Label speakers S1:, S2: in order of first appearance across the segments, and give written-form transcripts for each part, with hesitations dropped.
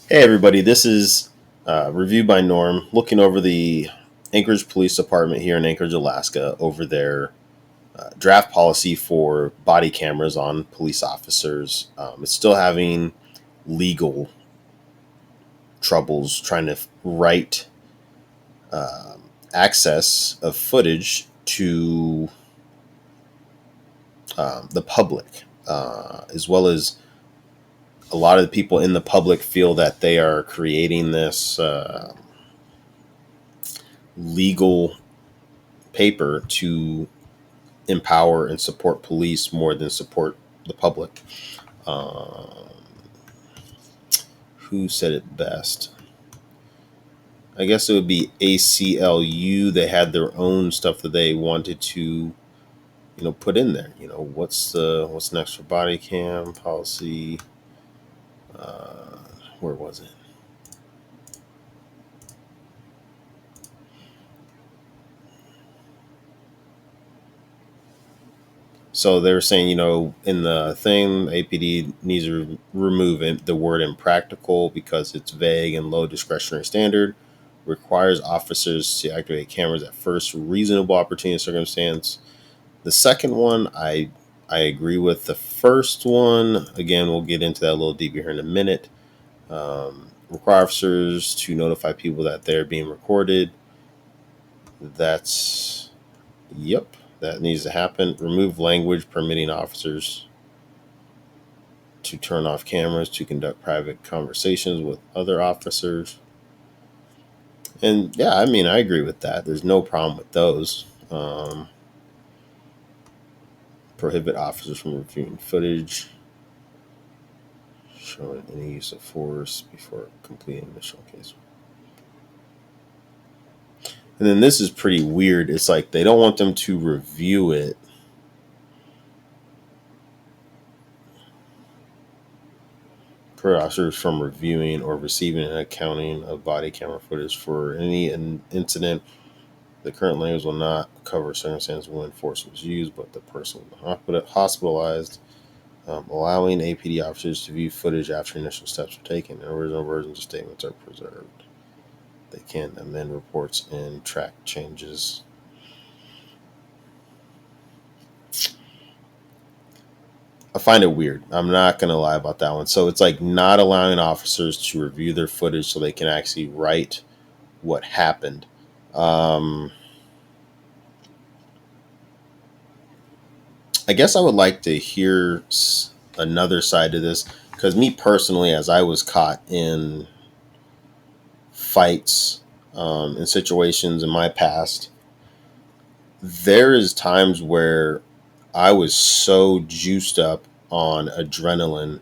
S1: Hey everybody, this is Review by Norm, looking over the Anchorage Police Department here in Anchorage, Alaska, over their draft policy for body cameras on police officers. It's still having legal troubles trying to write access of footage to the public, as well as a lot of the people in the public feel that they are creating this legal paper to empower and support police more than support the public. Um, who said it best? I guess it would be ACLU. They had their own stuff that they wanted to, put in there. What's next for body cam policy? Uh, where was it? So they were saying, in the thing, APD needs to remove the word impractical because it's vague and low discretionary standard. Requires officers to activate cameras at first reasonable opportunity and circumstance. The second one, I agree with. The first one, again, we'll get into that a little deeper here in a minute. Require officers to notify people that they're being recorded. That's, yep, that needs to happen. Remove language permitting officers to turn off cameras to conduct private conversations with other officers. And yeah, I mean, I agree with that. There's no problem with those. Prohibit officers from reviewing footage showing any use of force before completing initial case. And then this is pretty weird. It's like they don't want them to review it. Prohibit officers from reviewing or receiving an accounting of body camera footage for any incident. The current language will not cover circumstances when force was used, but the person was hospitalized. Allowing APD officers to view footage after initial steps are taken and original versions of statements are preserved. They can amend reports and track changes. I find it weird. I'm not going to lie about that one. So it's like not allowing officers to review their footage so they can actually write what happened. I guess I would like to hear another side to this because me personally, as I was caught in fights and situations in my past, there is times where I was so juiced up on adrenaline,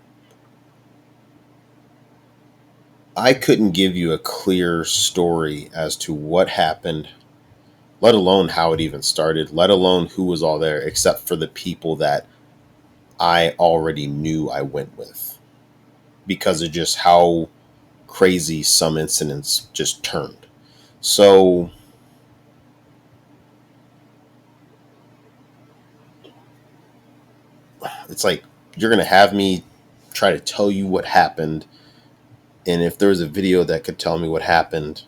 S1: I couldn't give you a clear story as to what happened, let alone how it even started, let alone who was all there, except for the people that I already knew I went with because of just how crazy some incidents just turned. So it's like you're going to have me try to tell you what happened. And if there was a video that could tell me what happened,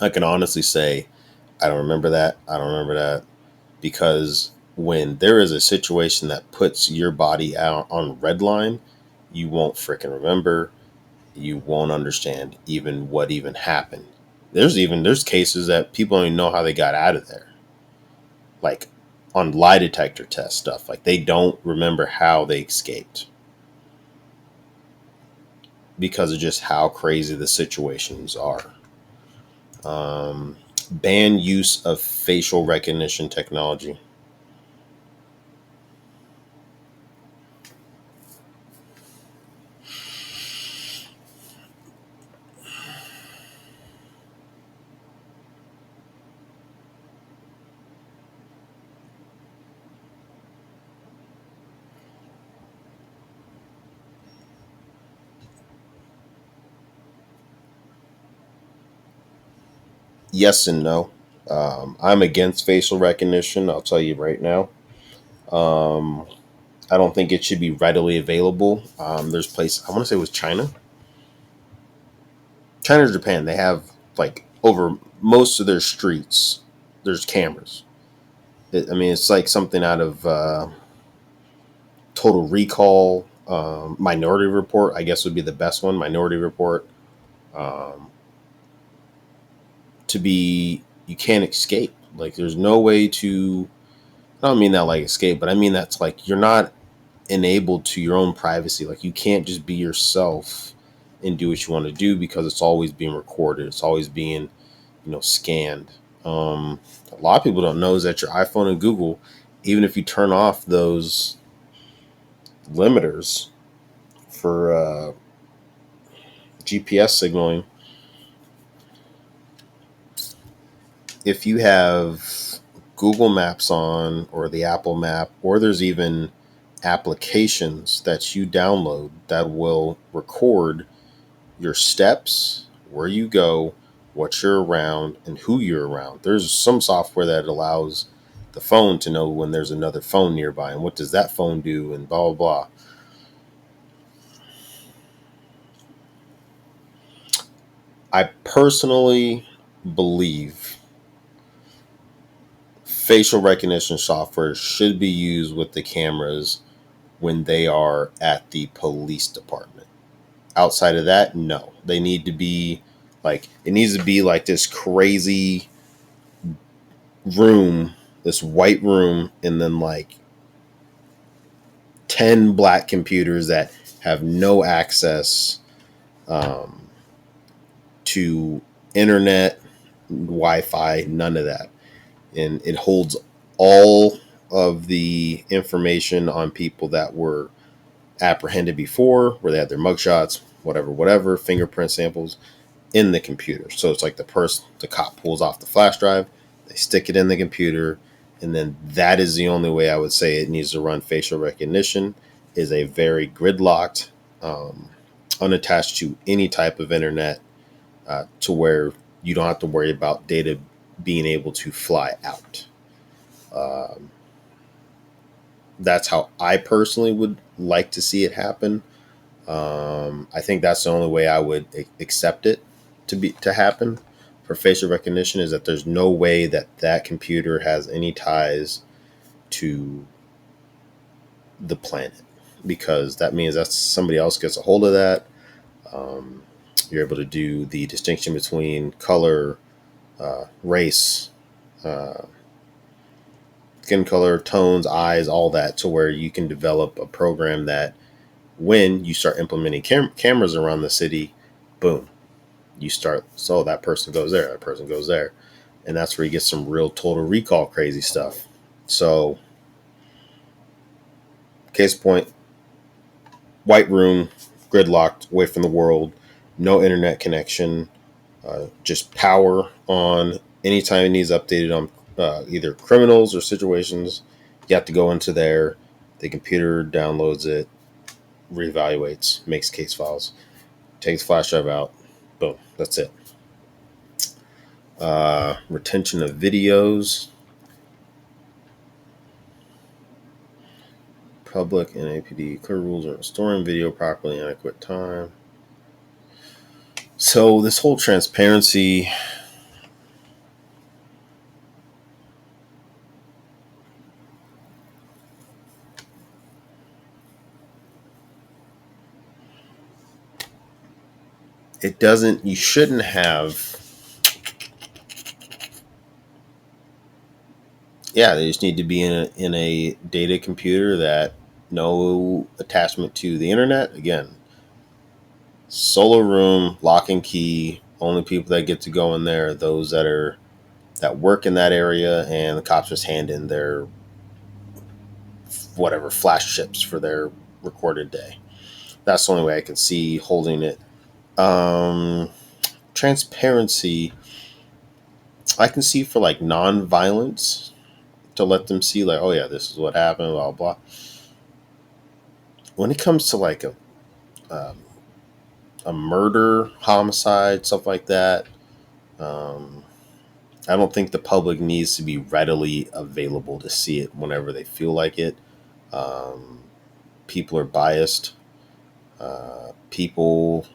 S1: I can honestly say, I don't remember that. I don't remember that. Because when there is a situation that puts your body out on red line, you won't freaking remember. You won't understand even what even happened. There's cases that people don't even know how they got out of there. Like on lie detector test stuff. Like they don't remember how they escaped because of just how crazy the situations are. Ban use of facial recognition technology. Yes and no. I'm against facial recognition. I'll tell you right now. Um, I don't think it should be readily available. There's places, I want to say it was China. China or Japan, they have like over most of their streets, there's cameras. I mean, it's like something out of Total Recall, Minority Report, I guess would be the best one. Minority Report. Um, to be, you can't escape. Like, there's no way to. I don't mean that like escape, but I mean that's like you're not enabled to your own privacy. Like, you can't just be yourself and do what you want to do because it's always being recorded. It's always being, scanned. A lot of people don't know is that your iPhone and Google, even if you turn off those limiters for GPS signaling, if you have Google Maps on or the Apple Map, or there's even applications that you download that will record your steps, where you go, what you're around, and who you're around. There's some software that allows the phone to know when there's another phone nearby and what does that phone do and blah, blah, blah. I personally believe facial recognition software should be used with the cameras when they are at the police department. Outside of that, no. They need to be like, it needs to be like this crazy room, this white room, and then like 10 black computers that have no access um, to internet, Wi-Fi, none of that. And it holds all of the information on people that were apprehended before, where they had their mugshots, whatever, fingerprint samples in the computer. So it's like the cop pulls off the flash drive, they stick it in the computer, and then that is the only way I would say it needs to run facial recognition, is a very gridlocked, unattached to any type of internet, to where you don't have to worry about data being able to fly out. Um, that's how I personally would like to see it happen. I think that's the only way I would accept it to happen for facial recognition, is that there's no way that that computer has any ties to the planet, because that means that somebody else gets a hold of that. Um, you're able to do the distinction between color, race, uh, skin color, tones, eyes, all that, to where you can develop a program that when you start implementing cameras around the city, boom, you start, so that person goes there, that person goes there. And that's where you get some real Total Recall crazy stuff. So, case point, white room, gridlocked, away from the world, no internet connection, just power on. Anytime it needs updated on either criminals or situations, you have to go into there. The computer downloads it, reevaluates, makes case files, takes flash drive out. Boom, that's it. Retention of videos, public and APD clear rules are storing video properly in adequate time. So this whole transparency, it doesn't, you shouldn't have, yeah, they just need to be in a data computer that no attachment to the internet. Again, solo room, lock and key. Only people that get to go in there are those that work in that area, and the cops just hand in their whatever flash chips for their recorded day. That's the only way I can see holding it. Um, Transparency, I can see for like non-violence, to let them see like, oh yeah, this is what happened, blah blah. When it comes to like um, a murder, homicide, stuff like that, um, I don't think the public needs to be readily available to see it whenever they feel like it. Um, People are biased. People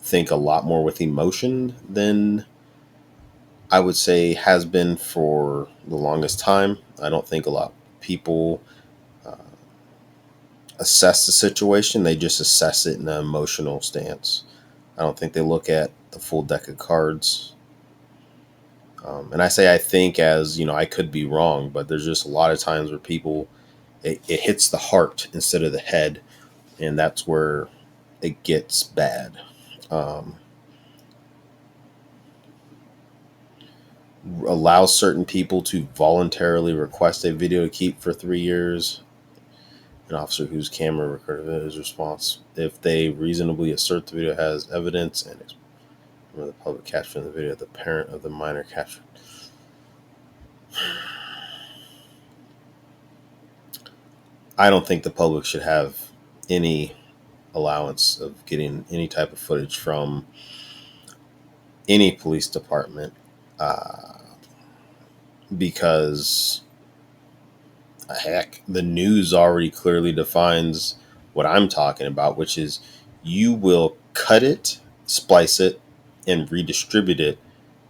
S1: think a lot more with emotion than I would say has been for the longest time. I don't think a lot of people uh, assess the situation. They just assess it in an emotional stance. I don't think they look at the full deck of cards. And I say I think as, I could be wrong, but there's just a lot of times where people, it hits the heart instead of the head. And that's where it gets bad. Um, allow certain people to voluntarily request a video to keep for 3 years. An officer whose camera recorded his response, if they reasonably assert the video has evidence and the public capturing the video, the parent of the minor captured. I don't think the public should have any allowance of getting any type of footage from any police department because heck, the news already clearly defines what I'm talking about, which is you will cut it, splice it, and redistribute it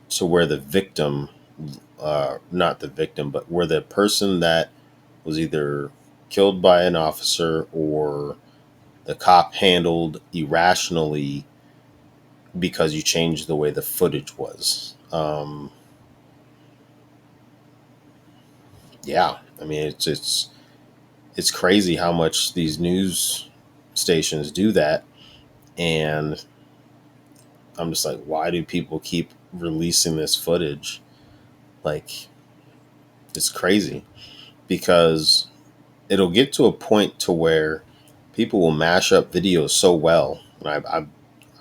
S1: to where the victim, not the victim, but where the person that was either killed by an officer or the cop handled irrationally because you changed the way the footage was. Yeah, I mean it's crazy how much these news stations do that, and I'm just like, why do people keep releasing this footage? Like, it's crazy because it'll get to a point to where people will mash up videos so well, and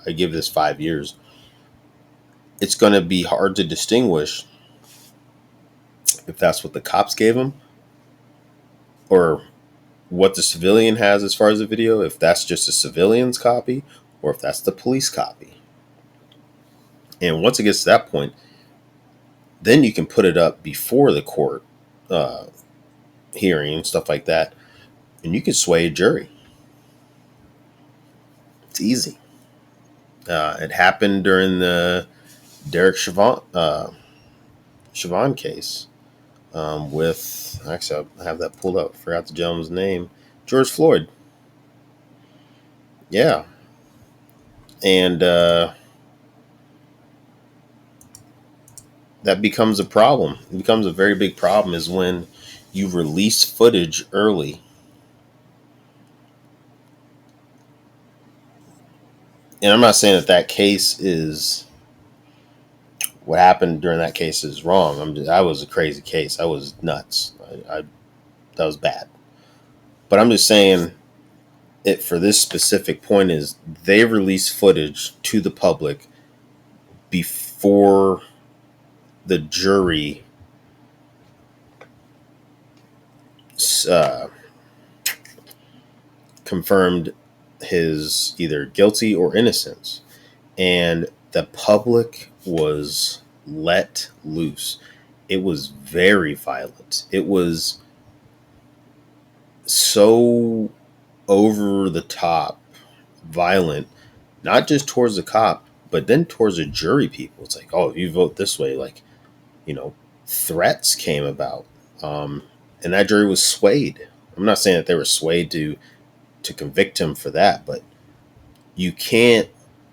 S1: I give this 5 years. It's going to be hard to distinguish if that's what the cops gave them or what the civilian has as far as the video, if that's just a civilian's copy or if that's the police copy. And once it gets to that point, then you can put it up before the court uh, hearing and stuff like that, and you can sway a jury. It's easy. It happened during the Derek Chauvin case with, actually, I have that pulled up. Forgot the gentleman's name. George Floyd. Yeah. And that becomes a problem. It becomes a very big problem is when you release footage early. And I'm not saying that case is what happened during that case is wrong. I was a crazy case. I was nuts. That was bad. But I'm just saying it for this specific point is they release footage to the public before the jury uh, confirmed his either guilty or innocence. And the public was let loose. It was very violent. It was so over the top violent, not just towards the cop, but then towards the jury people. It's like, oh, if you vote this way, like, threats came about. And that jury was swayed. I'm not saying that they were swayed to convict him for that, but you can't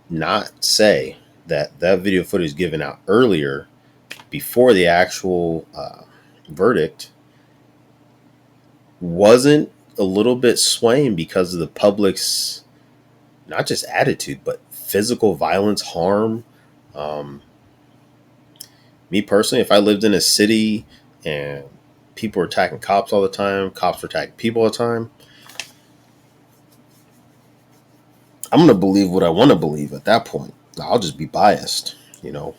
S1: not say that that video footage given out earlier before the actual verdict wasn't a little bit swaying because of the public's not just attitude, but physical violence, harm. Um, me personally, if I lived in a city and people were attacking cops all the time, cops were attacking people all the time, I'm going to believe what I want to believe at that point. I'll just be biased. And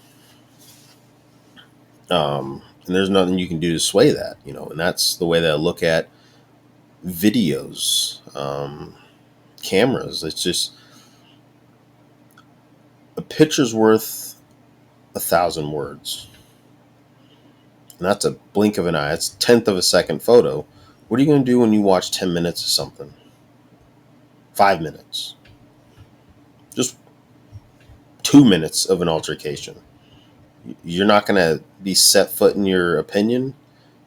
S1: there's nothing you can do to sway that. And that's the way that I look at videos, cameras. It's just a picture's worth 1,000 words. And that's a blink of an eye. It's a tenth of a second photo. What are you going to do when you watch 10 minutes of something? 5 minutes. Just 2 minutes of an altercation. You're not going to be set foot in your opinion.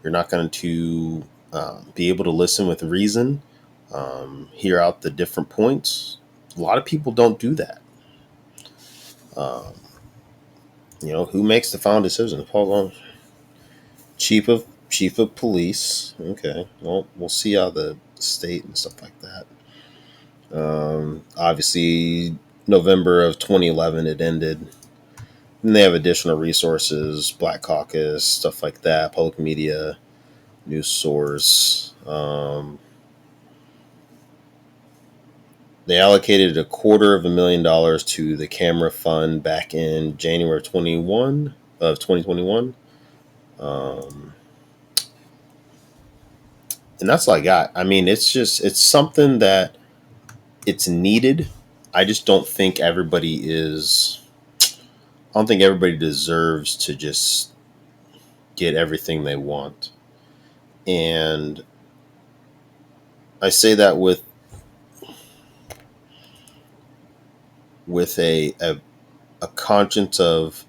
S1: You're not going to be able to listen with reason, hear out the different points. A lot of people don't do that. Um, who makes the final decision? Chief of police. Okay, well, we'll see how the state and stuff like that. Obviously, November of 2011 it ended. And they have additional resources, Black Caucus, stuff like that, public media, news source. They allocated $250,000 to the camera fund back in January 2021. And that's all I got. I mean, it's something that it's needed. I just don't think I don't think everybody deserves to just get everything they want. And I say that with a conscience of,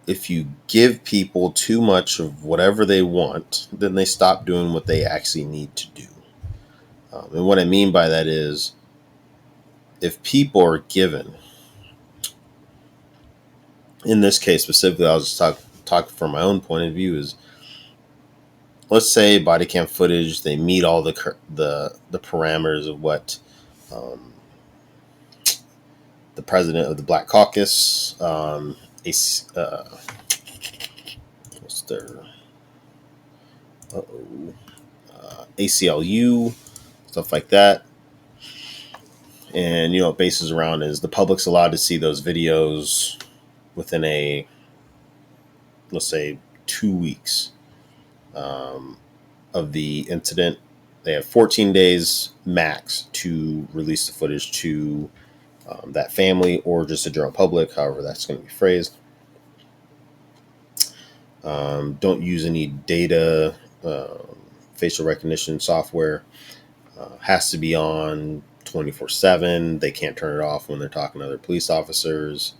S1: if you give people too much of whatever they want, then they stop doing what they actually need to do. And what I mean by that is, if people are given, in this case specifically, I'll just talk from my own point of view, is, let's say body cam footage, they meet all the parameters of what the president of the Black Caucus, what's their ACLU, stuff like that. And it bases around is the public's allowed to see those videos within let's say 2 weeks of the incident. They have 14 days max to release the footage to that family or just the general public, however that's going to be phrased. Don't use any data, facial recognition software. Has to be on 24/7. They can't turn it off when they're talking to other police officers.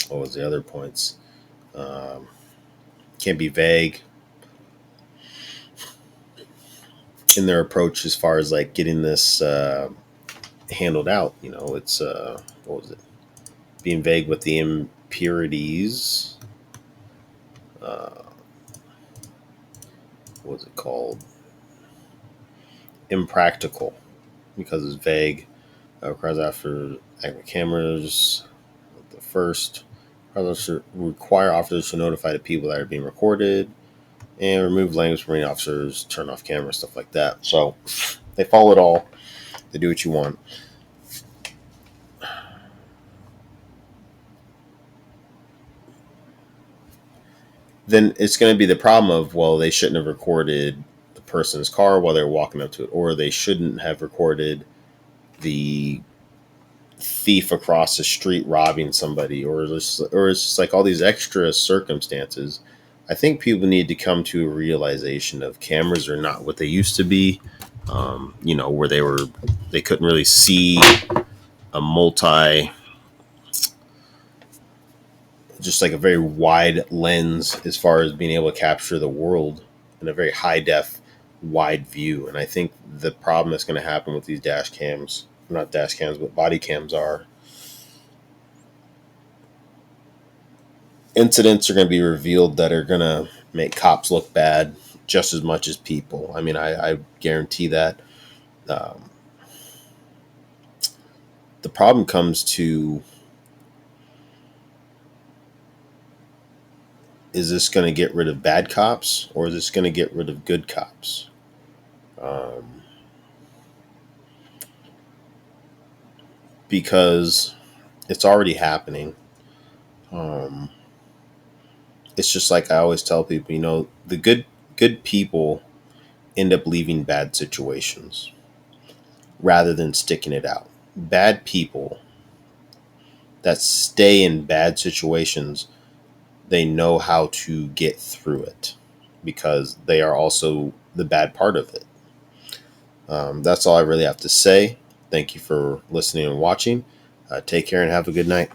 S1: What was the other points? Can't be vague in their approach as far as like getting this handled out. It's what was it? Being vague with the impurities. What was it called? Impractical, because it's vague. Requires after active cameras. The first require officers to notify the people that are being recorded, and remove language from any officers, turn off cameras, stuff like that. So they follow it all. They do what you want. Then it's going to be the problem of, well, they shouldn't have recorded the person's car while they're walking up to it, or they shouldn't have recorded the thief across the street robbing somebody, or it's just like all these extra circumstances. I think people need to come to a realization of cameras are not what they used to be. Where they couldn't really see a just like a very wide lens as far as being able to capture the world in a very high def, wide view. And I think the problem that's going to happen with these dash cams, not dash cams, but body cams, are incidents are going to be revealed that are going to make cops look bad just as much as people. I mean, I guarantee that. The problem comes to, is this going to get rid of bad cops, or is this going to get rid of good cops? Because it's already happening. It's just like I always tell people, the good people end up leaving bad situations rather than sticking it out. Bad people that stay in bad situations, they know how to get through it because they are also the bad part of it. That's all I really have to say. Thank you for listening and watching. Take care and have a good night.